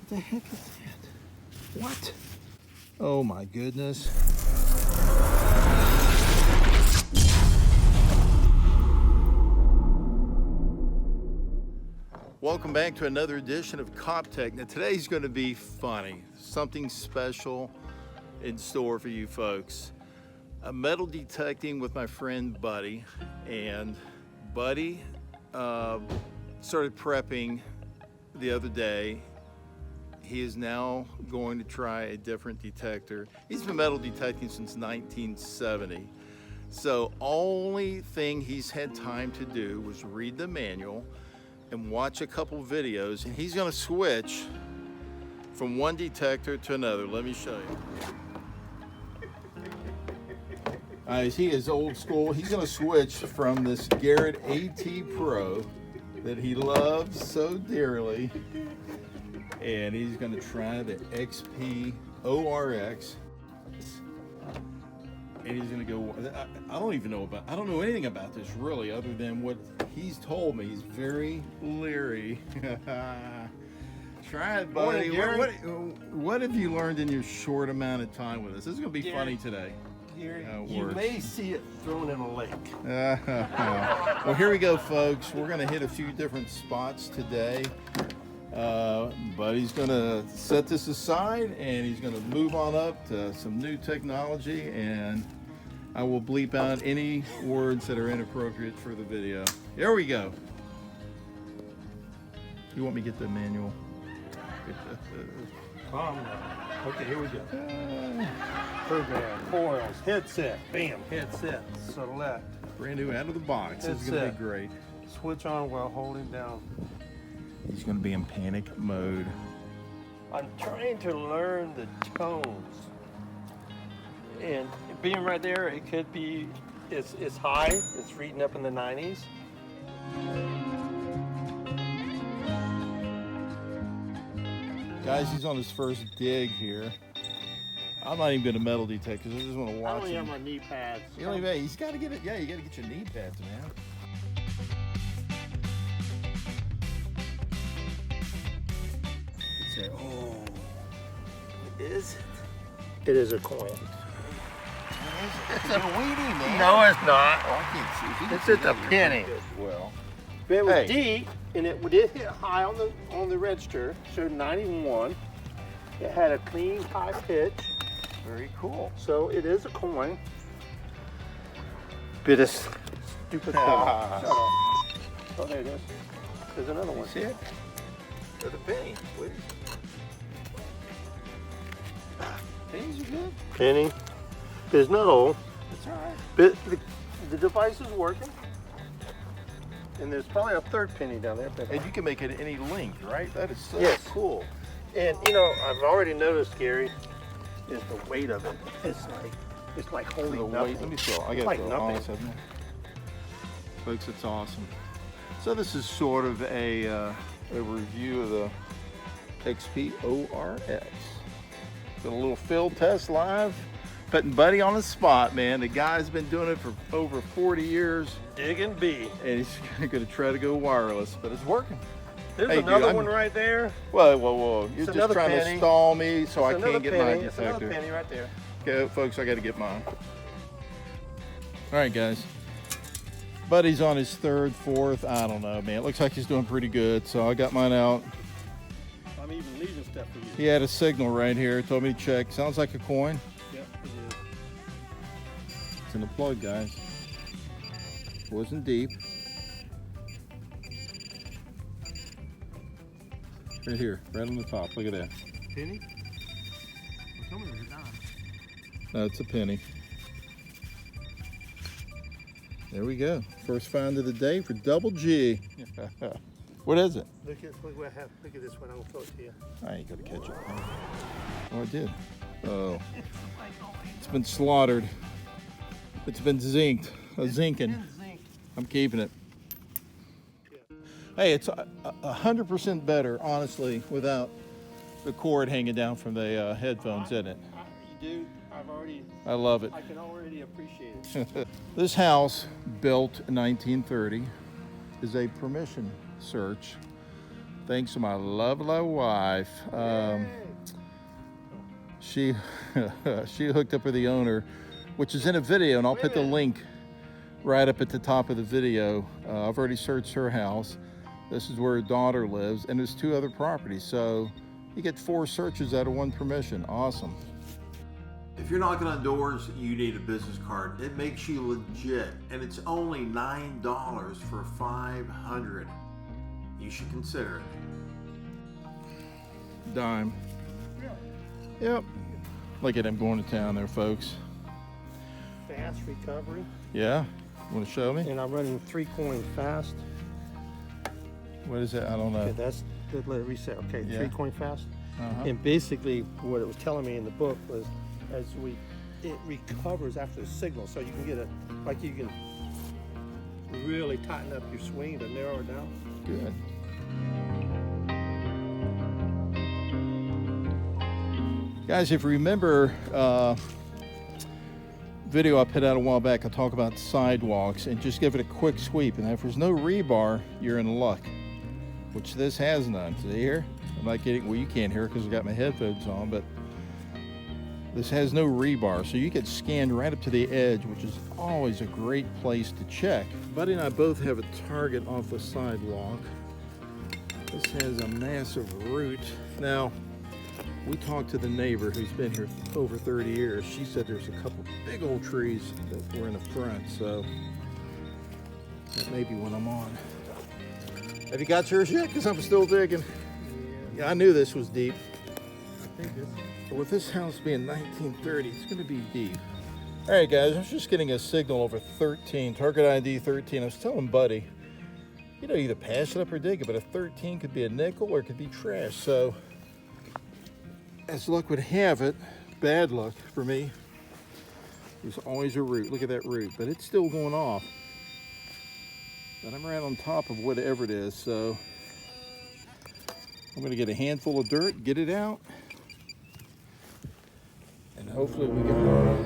the heck is that? What? Oh my goodness. Welcome back to another edition of COPTECH. Now today's going to be funny. Something special in store for you folks. I'm metal detecting with my friend Buddy, and Buddy started prepping the other day. He is now going to try a different detector. He's been metal detecting since 1970. So only thing he's had time to do was read the manual and watch a couple videos, and he's gonna switch from one detector to another. Let me show you. He is old school. He's gonna switch from this Garrett AT Pro that he loves so dearly, and he's gonna try the XP ORX. And he's gonna go, I don't know anything about this really, other than what he's told me. He's very leery. Try it, buddy. What have you learned in your short amount of time with us? This is gonna be funny today. You may see it thrown in a lake. Well, here we go, folks. We're gonna hit a few different spots today. Buddy's gonna set this aside and he's gonna move on up to some new technology, and I will bleep out any words that are inappropriate for the video. Here we go. You want me to get the manual? Okay, here we go. Program, coils, headset, bam, headset, select. Brand new out of the box. This is gonna be great. Switch on while holding down. He's gonna be in panic mode. I'm trying to learn the tones. And being right there, it could be, it's high, it's reading up in the 90s. Guys, he's on his first dig here. I'm not even gonna metal detect because I just want to watch him. I don't have my knee pads. You don't even, he's got to get it. Yeah, you got to get your knee pads, man. Say, oh, is it? It is a coin. It's a Wheatie, man. No, it's not. Oh, I can't see. It's just a penny. Well, If it was D, and it did hit high on the register, showed 91. It had a clean high pitch. very cool. So it is a coin. Bit of stupid coin. Shut up. Oh, there it is. There's another one. See it? There's a penny. Wait. Pennies are good. Penny. There's not old. That's all right. But the device is working. And there's probably a third penny down there. And you can make it any length, right? That is so cool. And you know, I've already noticed, Gary, is the weight of it. It's like holding nothing. Let me feel. I got like to feel nothing. honest, folks, it's awesome. So this is sort of a review of the XP ORX. Got a little field test live. Putting Buddy on the spot, man. The guy's been doing it for over 40 years. Digging B. And he's going to try to go wireless, but it's working. There's another one right there. Whoa. You're just trying to stall me so I can't get my detector. It's another penny right there. Okay, folks, I got to get mine. All right, guys. Buddy's on his third, fourth. I don't know, man. It looks like he's doing pretty good, so I got mine out. I'm even leaving stuff for you. He had a signal right here. Told me to check. Sounds like a coin. Yep, it is. It's in the plug, guys. It wasn't deep. Right here, right on the top. Look at that. Penny? Tell me it's a dime. No, it's a penny. There we go. First find of the day for Double G. What is it? Look what I have. Look at this one. I'll throw it to you. I ain't gonna catch it. Oh, I did. Oh. It's been slaughtered. It's been zinked. Zinking. I'm keeping it. Hey, it's 100% better, honestly, without the cord hanging down from the headphones, isn't it? You do. I love it. I can already appreciate it. This house, built in 1930, is a permission search Thanks to my lovely wife. She she hooked up with the owner, which is in a video, and I'll put the link right up at the top of the video. I've already searched her house. This is where her daughter lives, and there's 2 other properties, so you get 4 searches out of 1 permission. Awesome. If you're knocking on doors, you need a business card. It makes you legit, and it's only $9 for 500. You should consider it. Dime. Yep. Look at him going to town there, folks. Fast recovery. Yeah? You want to show me? And I'm running 3 coin fast. What is that? I don't know. Okay, that's, let it reset. Okay, Yeah. 3 coin fast. Uh-huh. And basically what it was telling me in the book was it recovers after the signal. So you can get you can really tighten up your swing to narrow it down. Good. Guys, if you remember video I put out a while back, I talk about sidewalks and just give it a quick sweep. And if there's no rebar, you're in luck, which this has none. See here? I'm not getting, well, you can't hear because I got my headphones on, but this has no rebar. So you get scanned right up to the edge, which is always a great place to check. Buddy and I both have a target off the sidewalk. This has a massive root. Now, we talked to the neighbor who's been here over 30 years. She said there's a couple big old trees that were in the front, so that may be what I'm on. Have you got yours yet? Because I'm still digging. Yeah, I knew this was deep. I think it's With this house being 1930, it's going to be deep. All right, guys, I was just getting a signal over 13, target ID 13. I was telling Buddy, you know, either pass it up or dig it, but a 13 could be a nickel or it could be trash. So, as luck would have it, bad luck for me, there's always a root. Look at that root, but it's still going off. But I'm right on top of whatever it is, so I'm going to get a handful of dirt, get it out, and hopefully we get Golly.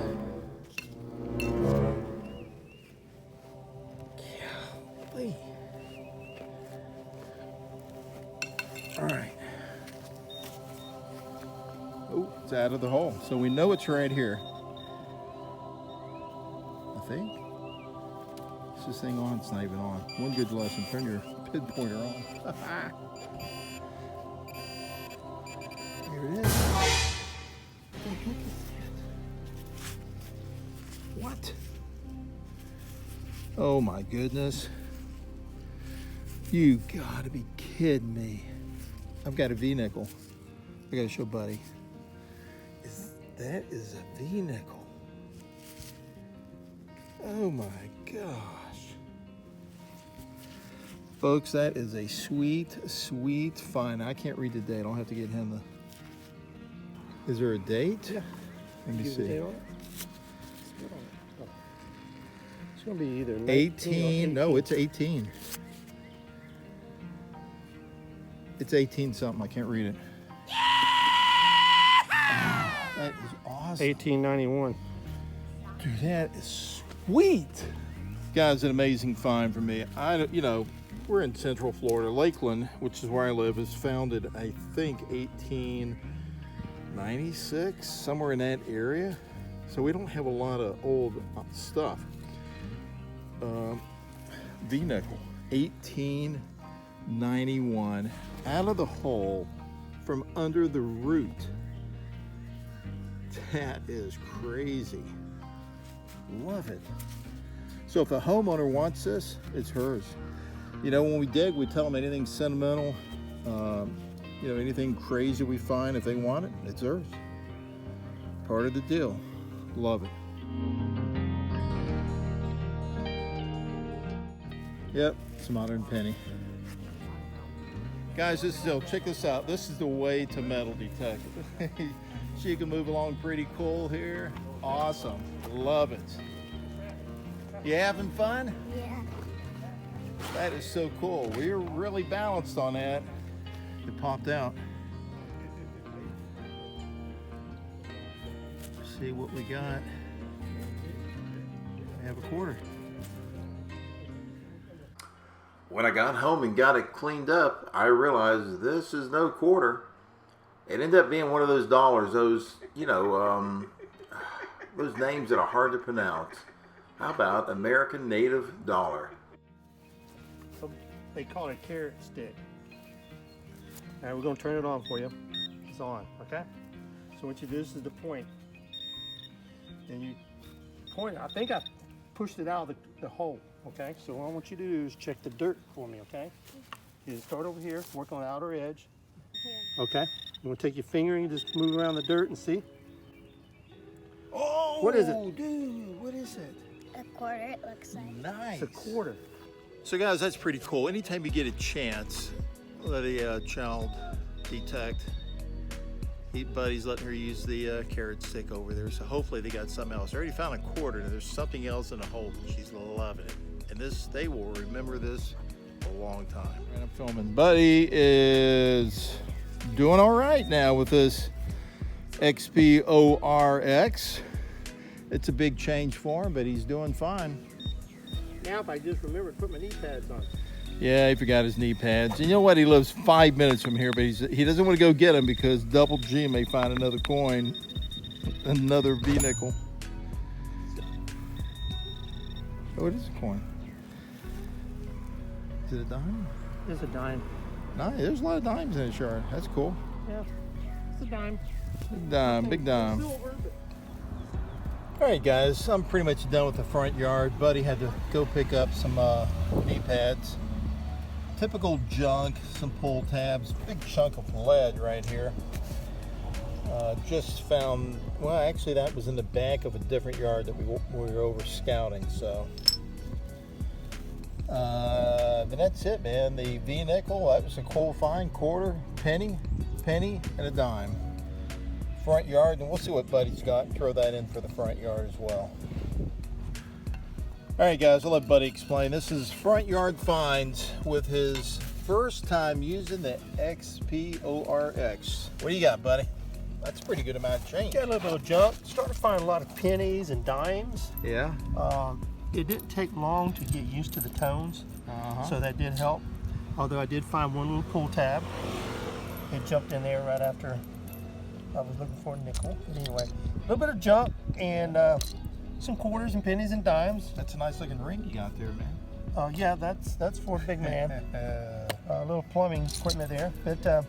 All right. Oh, it's out of the hole. So we know it's right here. I think. Is this thing on? It's not even on. One good lesson, turn your pinpointer on. Here it is. What the heck is that? What? Oh my goodness. You gotta be kidding me. I've got a V-nickel. I gotta show Buddy. That is a V-nickel. Oh my gosh. Folks, that is a sweet, sweet find. I can't read the date. I'll have to get him the... Is there a date? Yeah. Let me Give the see. date on it. Oh. It's going to be either 19 or 18. No, it's 18. It's 18 something. I can't read it. That is awesome. 1891. Dude, that is sweet. Guys, an amazing find for me. You know, we're in Central Florida. Lakeland, which is where I live, is founded, I think, 1896, somewhere in that area. So we don't have a lot of old stuff. V-nickel, 1891, out of the hole from under the root. That is crazy. Love it. So if a homeowner wants this, it's hers. You know, when we dig, we tell them anything sentimental, you know, anything crazy we find, if they want it, it's theirs. Part of the deal. Love it. Yep, it's a modern penny. Guys, check this out. This is the way to metal detect. She can move along pretty cool here. Awesome. Love it. You having fun? Yeah. That is so cool. We were really balanced on that. It popped out. See what we got. We have a quarter. When I got home and got it cleaned up, I realized this is no quarter. It ended up being one of those dollars, those, you know, those names that are hard to pronounce. How about American Native Dollar? They call it a carrot stick. All right, we're gonna turn it on for you. It's on, okay? So what you do, this is the point. And you point, I think I pushed it out of the hole, okay? So what I want you to do is check the dirt for me, okay? You start over here, work on the outer edge. Here. Okay? You wanna take your finger and you just move around the dirt and see? Oh, what is it? Dude, what is it? A quarter, it looks like. Nice. It's a quarter. So guys, that's pretty cool. Anytime you get a chance, let a child detect. Buddy's letting her use the carrot stick over there, so hopefully they got something else. I already found a quarter, and there's something else in the hole. She's loving it. And this, they will remember this a long time. Right, I'm filming. Buddy is doing all right now with this XP ORX. It's a big change for him, but he's doing fine. Now if I just remember to put my knee pads on. Yeah, he forgot his knee pads. And you know what? He lives 5 minutes from here, but he doesn't want to go get them because Double G may find another coin, another V-nickel. Oh, it is a coin. Is it a dime? It's a dime. Nice. There's a lot of dimes in this yard. That's cool. Yeah, it's a dime. Big dime, big dime. Silver, but... All right, guys, I'm pretty much done with the front yard. Buddy had to go pick up some knee pads. Typical junk, some pull tabs, big chunk of lead right here. Just found, well, actually that was in the back of a different yard that we were over scouting, so. But that's it, man. The V-nickel, that was a cool find, quarter, penny, and a dime. Front yard, and we'll see what Buddy's got and throw that in for the front yard as well. All right, guys, I'll let Buddy explain. This is front yard finds with his first time using the XP ORX. What do you got, Buddy? That's a pretty good amount of change. Got a little bit of junk. Started to find a lot of pennies and dimes. Yeah. It didn't take long to get used to the tones, so that did help. Although I did find one little pull tab. It jumped in there right after I was looking for a nickel. But anyway, a little bit of junk and some quarters and pennies and dimes. That's a nice looking ring you got there, man. Yeah, that's for a big man. A little plumbing equipment there, but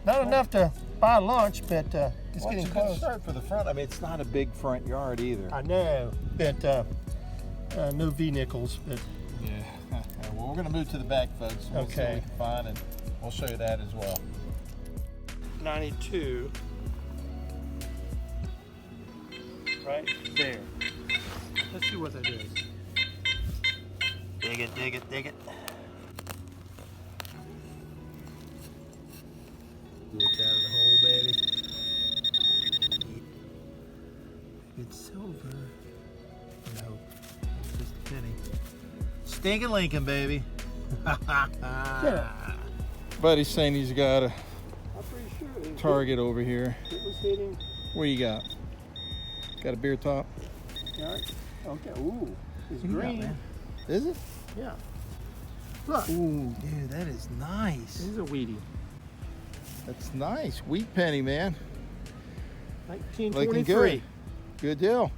not enough to buy lunch, but it's getting a good close. start for the front. I mean, it's not a big front yard either. I know, but no V-nickels, but yeah. Well, we're gonna move to the back, folks. We'll see what we can find, and we'll show you that as well. 92. Right there. Let's see what that is. Dig it, dig it, dig it. Get out of the hole, baby. It's silver. No, it's just a penny. Stinking Lincoln, baby. Yeah. Buddy's saying he's got a I'm pretty sure target over here. it was hitting. What you got? Got a beer top? All right. Okay. Ooh, it's What you got, green. man? Is it? Yeah. Look. Ooh, dude, that is nice. This is a Wheatie. That's nice. Wheat penny, man. 1923. Looking good. Good deal.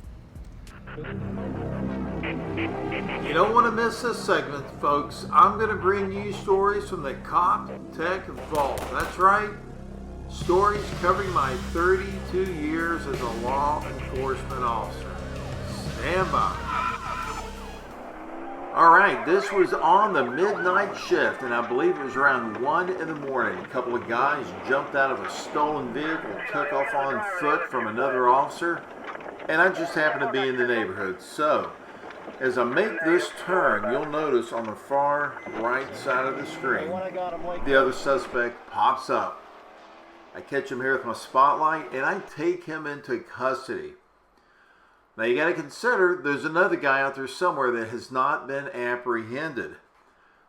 You don't want to miss this segment, folks. I'm going to bring you stories from the COPTECH Vault. That's right. Stories covering my 32 years as a law enforcement officer. Stand by. All right, this was on the midnight shift, and I believe it was around 1 in the morning. A couple of guys jumped out of a stolen vehicle, took off on foot from another officer, and I just happened to be in the neighborhood. So, as I make this turn, you'll notice on the far right side of the screen, the other suspect pops up. I catch him here with my spotlight, and I take him into custody. Now you got to consider there's another guy out there somewhere that has not been apprehended.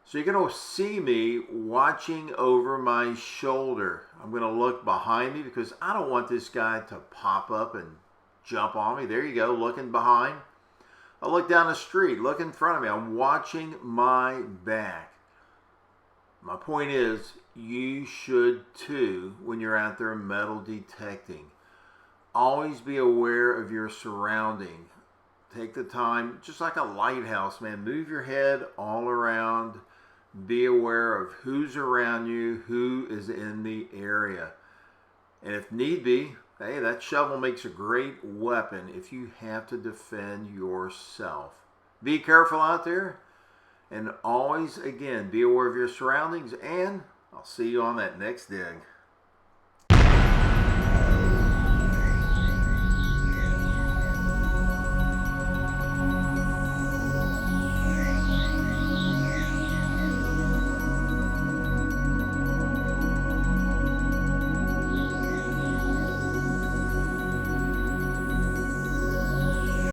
So you're going to see me watching over my shoulder. I'm going to look behind me because I don't want this guy to pop up and jump on me. There you go, looking behind. I look down the street, look in front of me. I'm watching my back. my point is, you should too when you're out there metal detecting. Always be aware of your surrounding. Take the time, just like a lighthouse, man. Move your head all around. Be aware of who's around you, who is in the area. And if need be, hey, that shovel makes a great weapon if you have to defend yourself. Be careful out there. And always, again, be aware of your surroundings. And I'll see you on that next dig.